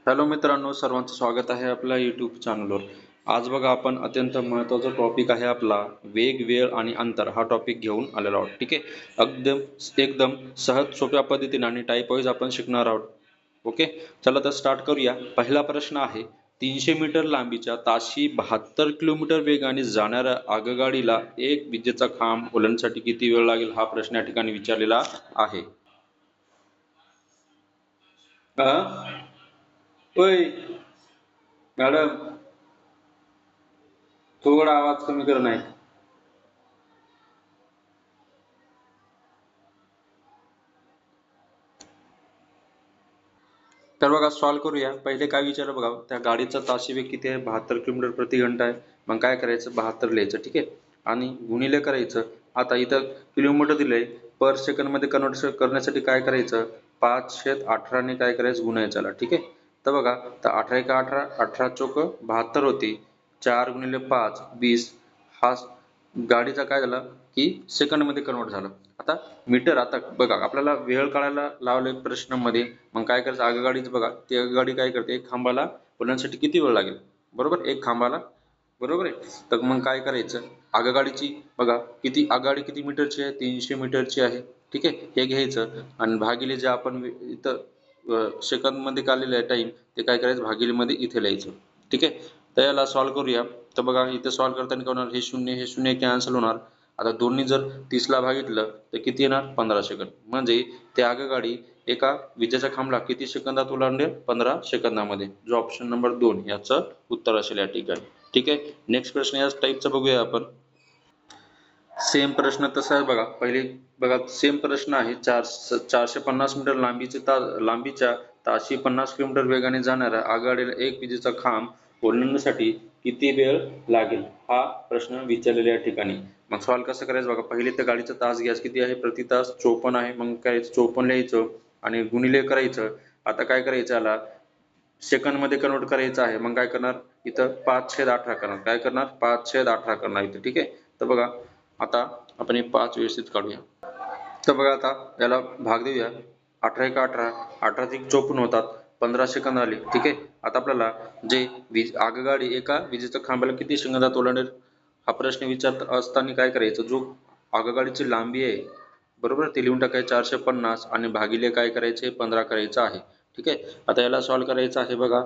Hello मित्रांनो, सर्वांचं स्वागत आहे आपल्या यूट्यूब चॅनलवर. आज बघा आपण अत्यंत महत्त्वाचा टॉपिक आहे आपला वेग, वेळ आणि अंतर हा टॉपिक घेऊन आलेलो आहोत. ठीक आहे. एकदम एकदम सहज सोप्या पद्धतीने आणि टाईप वाईज आपण शिकणार आहोत. ओके, चला तर स्टार्ट करूया. पहिला प्रश्न आहे, 300 मीटर लांबीच्या ताशी 72 किलोमीटर वेगाने जाणाऱ्या आगगाडीला एक विजेचा खांब ओलांडण्यासाठी किती वेळ लागेल हा प्रश्न या ठिकाणी विचारलेला आहे. होय मॅडम, थोडा आवाज कमी कर नाही. तर बघा सॉल्व्ह करूया. पहिले काय विचारलं बघा, त्या गाडीचा ताशी वेग किती आहे? 72 किलोमीटर प्रति घंटा आहे. मग काय करायचं? 72 लिहायचं. ठीक आहे. आणि गुणिले करायचं. आता इथं किलोमीटर दिलंय, पर सेकंड मध्ये कन्वर्ट करण्यासाठी काय करायचं? 5/18 ने काय करायचं? गुणायचं. ठीक आहे. तर बघा, तर 18 एका 18, 18 चोक 72 होती. 4 गुणिले 5 20. हा गाडीचा काय झाला की सेकंड मध्ये कन्वर्ट झालं. आता मीटर, आता बघा आपल्याला वेळ काढायला लावले प्रश्नामध्ये. मग काय करायचं? आगगाडीच बघा, ती आगगाडी काय करते? एक खांबाला बोलण्यासाठी किती वेळ लागेल? बरोबर, एक खांबाला. बरोबर आहे. तर मग काय करायचं? आगगाडीची बघा किती, आगगाडी किती मीटरची आहे? 300 मीटरची आहे. ठीक आहे. हे घ्यायचं आणि भागिले जे आपण इथं सेकंद मध्ये काढलेलं आहे टाइम, ते काय करायचं? भागिले मध्ये इथे लिहायचं. ठीक आहे. तर याला सॉल्व्ह करूया. तर बघा इथे सॉल्व्ह करताना काय होणार? हे शून्य कॅन्सल होणार. आता दोन्ही जर 30 ला भागितलं तर किती येणार? 15 सेकंद. म्हणजे त्या आगगाडी एका विजेच्या खांबाला किती सेकंदात ओलांडेल? 15 सेकंदामध्ये. जो ऑप्शन नंबर 2 याचं उत्तर असेल या ठिकाणी. ठीक आहे. नेक्स्ट प्रश्न याच टाईपचा बघूया आपण. सेम प्रश्न तसा आहे बघा. पहिले बघा सेम प्रश्न आहे. 450 मीटर लांबीच्या ताशी 50 किलोमीटर वेगाने जाणाऱ्या आगगाडीला एक विजेचा खांब ओलांडण्यासाठी किती वेळ लागेल हा प्रश्न विचारलेला या ठिकाणी. मग सॉल्व्ह कसं करायचं बघा. पहिले तर गाडीचा तास गॅस किती आहे? प्रति तास 54 आहे. मग काय 54 लिहायचं आणि गुणिले करायचं. आता काय करायचं? याला सेकंड मध्ये कन्वर्ट करायचं आहे. मग काय करणार? इथं 5/18 करणार. काय करणार? 5/18 करणार इथं. ठीक आहे. तर बघा आता आपण हे 5 व्यवस्थित काढूया. तर बघा आता याला भाग देऊया. 18 एका 18, 18 अधिक 54 होतात. 15 सेकंद आले. ठीक आहे. आता आपल्याला जे आगगाडी एका विजेच्या खांबाला किती सेकंदात ओलांडेल हा प्रश्न विचारत असताना काय करायचं? जो आगगाडीची लांबी आहे, बरोबर, ते लिहून टाकायचं 450 आणि भागिले काय करायचे? 15 करायचं आहे. ठीक आहे. आता याला सॉल्व्ह करायचं आहे बघा.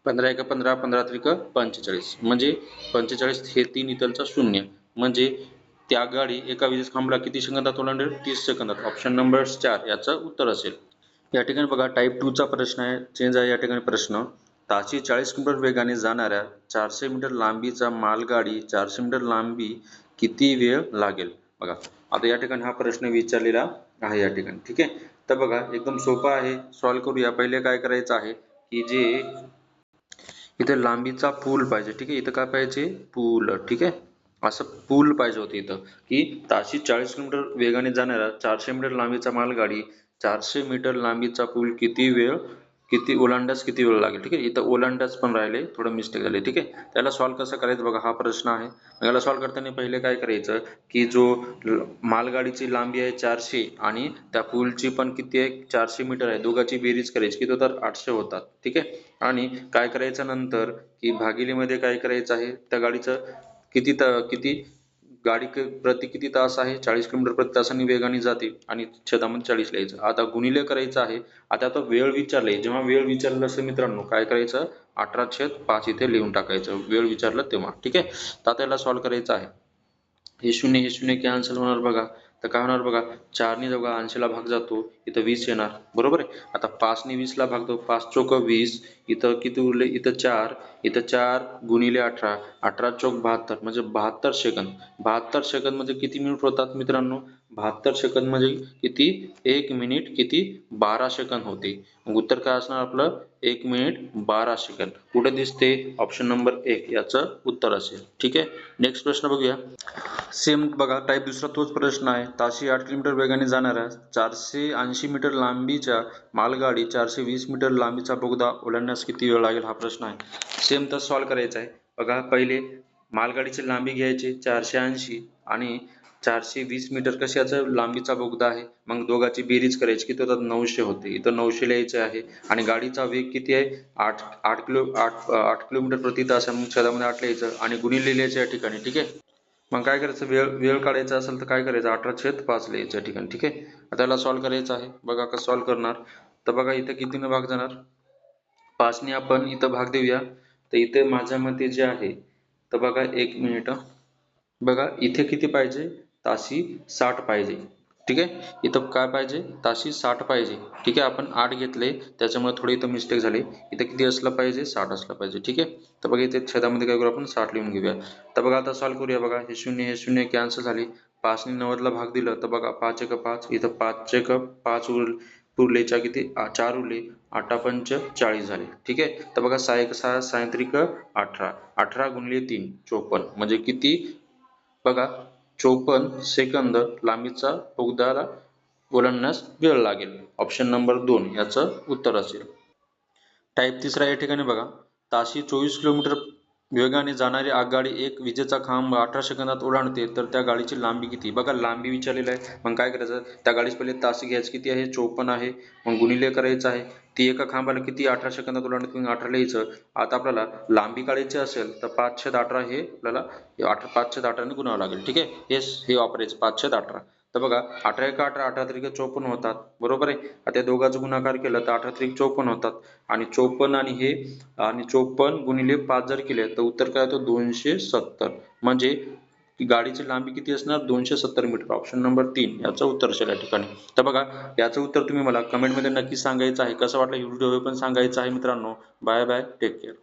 15 एका 15, 15 त्रिक 45. म्हणजे 45 हे 3 इथलचा शून्य. म्हणजे त्या गाडी एका विजेच्या खांबाला किती सेकंदात ओलांडेल? 30 सेकंदात. ऑप्शन नंबर 4 याचं उत्तर असेल. या ठिकाणी बघा टाईप 2 चा प्रश्न आहे. चेंज आहे या ठिकाणी प्रश्न. ताशी 40 किलोमीटर वेगाने जाणाऱ्या 400 मीटर लांबीचा मालगाडी 400 मीटर लांबी किती वेळ लागेल? बघा आता या ठिकाणी हा प्रश्न विचारलेला आहे या ठिकाणी. ठीक आहे. तर बघा एकदम सोपा आहे. सॉल्व्ह करूया. पहिले काय करायचं आहे की जे इथे लांबीचा पूल पाहिजे. ठीक आहे. इथं काय पाहिजे? पूल. ठीक आहे. असं पूल पाहिजे होतं इथं की ताशी 40 किलोमीटर वेगाने जाणाऱ्या 400 मीटर लांबीचा मालगाडी 400 मीटर लांबीचा पूल ओलांडण्यास किती वेळ लागेल? ठीक आहे. इथं ओलांडण्यास पण राहिले, थोडं मिस्टेक झाली. ठीक आहे. त्याला सॉल्व्ह कसं करायचं बघा, हा प्रश्न आहे. याला सॉल्व्ह करताना पहिले काय करायचं की जो मालगाडीची लांबी आहे 400 आणि त्या पूलची पण किती आहे? 400 मीटर आहे. दोघांची बेरीज करायची. किती होतात? 800 होतात. ठीक आहे. आणि काय करायचं नंतर की भागिलेमध्ये काय करायचं आहे? त्या गाडीचं किती गाडी प्रति किती तास आहे? 40 किलोमीटर प्रति तासाने वेगाने जाते आणि छेदामध्ये 40 लिहायचं. आता गुणिले करायचं आहे. आता तो वेळ विचारलाय. जेव्हा वेळ विचारलं असेल मित्रांनो काय करायचं? 18/5 इथे लिहून टाकायचं वेळ विचारलं तेव्हा. ठीक आहे. तर आता याला सॉल्व्ह करायचं आहे. हे शून्य कॅन्सल होणार बघा. तर काय होणार बघा, 4 ने बघा 80 ला भाग जातो, इथं 20 येणार. बरोबर आहे. आता 5 ने 20 ला भाग दो, 5 चोक 20. इथं किती उरले? इथं 4. इथं 4 गुणिले 18, 18 चोक 72 म्हणजे 72 सेकंद. 72 सेकंद म्हणजे किती मिनिट होतात मित्रांनो? 72 सेकंद म्हणजे किती? 1 मिनिट किती? 12 सेकंद होते. मग उत्तर काय असणार आपलं? 1 मिनिट 12 सेकंद. कुठे दिसते? ऑप्शन नंबर 1 याचं उत्तर असेल. ठीक आहे. नेक्स्ट प्रश्न बघूया. सेम बघा टाईप दुसरा तोच प्रश्न आहे. ताशी 8 किलोमीटर वेगाने जाणाऱ्या 480 मीटर लांबीच्या मालगाडी 420 मीटर लांबीचा बोगदा ओलांडण्यास किती वेळ लागेल हा प्रश्न आहे. सेम तसं सॉल्व्ह करायचा आहे. बघा पहिले मालगाडीची लांबी घ्यायची 480 आणि 420 मीटर कशाचं लांबीचा बोगदा आहे. मग दोघांची बेरीज करायची किती होतात 900 होते. इथं 900 लिहायचे आहे आणि गाडीचा वेग किती आहे 8 किलोमीटर प्रति तास आहे. मग छेदामध्ये 8 लिहायचं आणि गुणिले लिहायचं या ठिकाणी. ठीक आहे. मग काय करायचं वेळ वेळ काढायचा असेल तर काय करायचं 18/5 लिहायचं या ठिकाणी. ठीक आहे. आता याला सॉल्व्ह करायचं आहे. बघा कसं सॉल्व्ह करणार. तर बघा इथं कितीनं भाग जाणार 5 ने आपण इथं भाग देऊया. तर इथे माझ्या मते जे आहे तर बघा 1 मिनिट. बघा इथे किती पाहिजे ताशी 60 पाहिजे. ठीक आहे. इथं काय पाहिजे ताशी 60 पाहिजे. ठीक आहे. आपण 8 घेतले त्याच्यामुळे थोडी इथं मिस्टेक झाली. इथं किती असलं पाहिजे 60 असलं पाहिजे. ठीक आहे. तर बघा इथे छेदामध्ये काय करू आपण 60 लिहून घेऊया. तर बघा आता सॉल्व्ह करूया. बघा हे शून्य कॅन्सल झाले. 5 ने 90 ला भाग दिलं तर बघा 5 एक 5 इथं 5 एक 5 उरले किती 4 उरले 8 पंच 40 झाले. ठीक आहे. तर बघा 6 एक 6 6 त्रिक 18 18 गुणिले 3 54 म्हणजे किती बघा 54 सेकंद लांबीचा बोगदाला ओलांडण्यास वेळ लागेल. ऑप्शन नंबर 2 याचं उत्तर असेल. टाईप तिसरा या ठिकाणी बघा ताशी 24 किलोमीटर वेगाने जाणारी आगगाडी एक विजेचा खांब 18 सेकंदात ओलांडते तर त्या गाडीची लांबी किती. बघा लांबी विचारलेलं आहे. मग काय करायचं त्या गाडीच पहिले तास घ्यायचं किती आहे 54 आहे. मग गुणिले करायचं आहे. ती एका खांबाला किती 18 सेकंदात ओलांडते मग 18 लिहायचं. आता आपल्याला लांबी काढायची असेल तर 5/18 हे आपल्याला 5/18 ने गुणावं लागेल. ठीक आहे. हे वापरायचं 5/18. तर बघा 18 एक 18 18 त्रिक 54 होतात. बरोबर आहे. आता या दोघांचं गुणाकार केलं तर 18 त्रिक 54 होतात आणि 54 आणि हे आणि 54 गुणिले 5 जर केले तर उत्तर काय होतं 270. म्हणजे गाडीची लांबी किती असणार 270 मीटर. ऑप्शन नंबर 3 याचं उत्तर असेल या ठिकाणी. तर बघा याचं उत्तर तुम्ही मला कमेंटमध्ये नक्की सांगायचं आहे. कसं वाटलं ही व्हिडिओ पण सांगायचं आहे मित्रांनो. Bye bye take care.